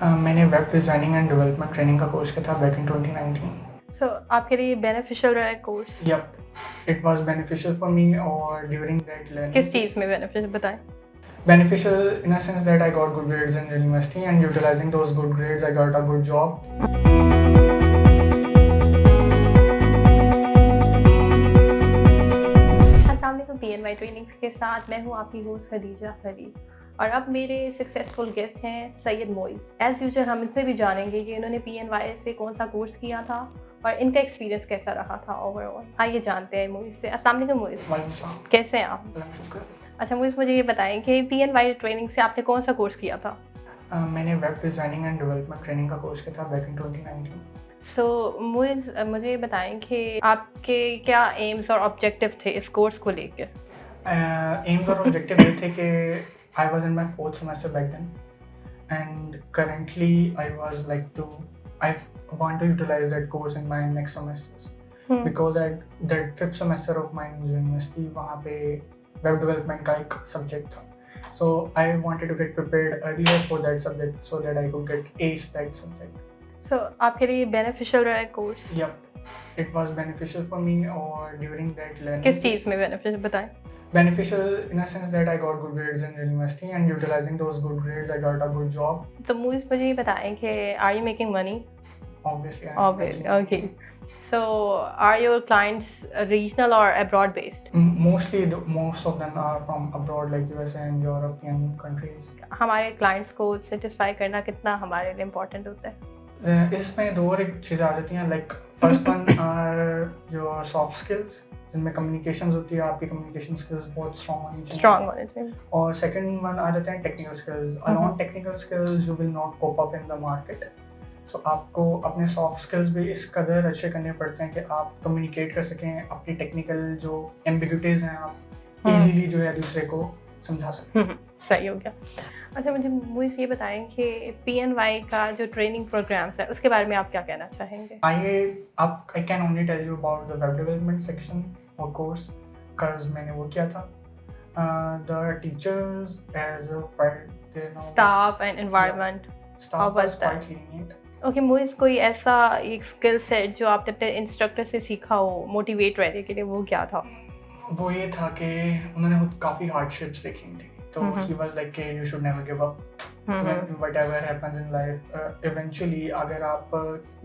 मैंने web designing and development training का course किया था बैक इन 2019। सो आपके लिए बेनिफिशियल रहा है course? Yep, it was beneficial for me और ड्यूरिंग दैट लर्निंग किस चीज़ में बेनिफिशियल बताएं? beneficial in a sense that I got good grades in university and utilizing those good grades I got a good job. अस्सलाम वालेकुम, PNY trainings के साथ मैं हूँ आपकी होस्ट खदीजा फरीद और अब मेरे सक्सेसफुल गेस्ट हैं सैयद मोइज़। एज़ यूजुअल हम इनसे भी जानेंगे कि इन्होंने PNY से कौन सा कोर्स किया था और इनका एक्सपीरियंस कैसा रहा था ओवरऑल। आइए जानते हैं मोइज़ से। अस्सलाम वालेकुम मोइज़, कैसे हैं आप? अच्छा मोइज़, मुझे ये बताएं कि PNY ट्रेनिंग से आपने कौन सा कोर्स किया था? मैंने web designing and development training का कोर्स किया था बैक इन 2019। सो मोइज़, मुझे ये बताएं कि आपके क्या एम्स और ऑब्जेक्टिव थे इस कोर्स को लेकर? एम्स और ऑब्जेक्टिव ये थे कि I was in my fourth semester back then and currently I was like I want to utilize that course in my next semesters because at that fifth semester of my university वहाँ पे web development का एक subject था, so I wanted to get prepared earlier for that subject so that I could get ace that subject. So आपके लिए beneficial रहा है course? Yep, it was beneficial for me और during that learning. किस चीज़ में beneficial बताएं? Beneficial in a sense that I got good grades in university and utilizing those good grades I got a good job. तो मुझे मुझे ये बताएं कि are you making money? Obviously, Obviously, okay. So are your clients regional or abroad based? Mostly, most of them are from abroad, like USA and European countries. हमारे clients को satisfy करना कितना हमारे लिए important होता है? इसमें दो और एक चीज़ें आ जाती हैं, like first one are your soft skills, जिनमें communications होती है, आपकी communication skills बहुत strong होनी चाहिए। Strong होने चाहिए। और second one आ जाते हैं technical skills. Non technical skills you will not cope up in the market. So आपको अपने सॉफ्ट स्किल्स भी इस कदर अच्छे करने पड़ते हैं कि आप कम्युनिकेट कर सकें, अपनी टेक्निकल जो एम्बिग्यूटीज हैं आप इजीली जो है दूसरे को समझा सकें। सही हो गया। अच्छा मुझे ये बताएं कि PNY का जो ट्रेनिंग प्रोग्राम्स है उसके बारे में आप क्या कहना चाहेंगे? I can only tell you about the web development section और कोर्स, बिकॉज मैंने वो किया था। The teachers as staff and environment, staff was quite lenient. Okay Moiz, कोई ऐसा एक स्किल सेट जो आपने अपने इंस्ट्रक्टर से सीखा हो मोटिवेट रहने के लिए, वो क्या था? वो ये था कि उन्होंने काफ़ी हार्डशिप्स देखी थी, तो ही वाज लाइक कि you should never give up, whatever happens in life eventually अगर आप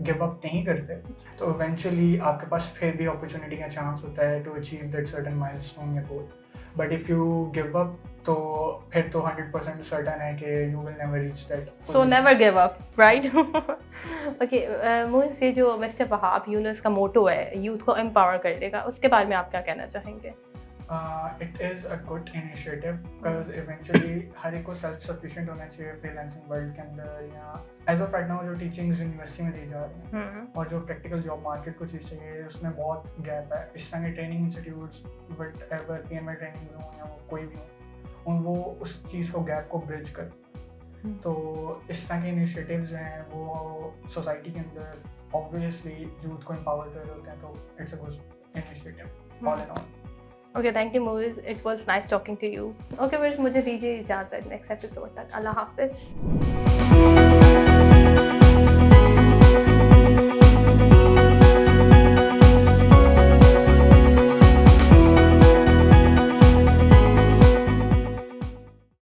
गिव अप नहीं करते तो इवेंचुअली आपके पास फिर भी अपॉर्चुनिटी का चांस होता है to achieve that certain milestone या गोल। But if you give up तो फिर तो 100% सर्टेन है कि you will never reach that. So never give up, right? Okay Moiz, ये जो मिस्टर वहाब यूनुस का मोटो है यूथ को एम्पावर करेगा, उसके बारे में आप क्या कहना चाहेंगे? It is a good initiative because eventually हर एक को self sufficient होना चाहिए freelancing world के अंदर, या as of right now जो teachings यूनिवर्सिटी में दी जा रही हैं और जो practical job market को चीज़ चाहिए उसमें बहुत gap है। इस तरह के training institutes whatever PNY trainings हो या कोई भी हो, वो उस चीज़ को gap को bridge कर, तो इस तरह के initiatives जो हैं वो society के अंदर obviously youth को empower कर रहे होते हैं, तो it's a good initiative all in all. Okay, thank you Moiz. It was nice talking to you. Okay, मुझे दीजिए इजाज़त नेक्स्ट एपिसोड तक। अल्लाह हाफ़िज़।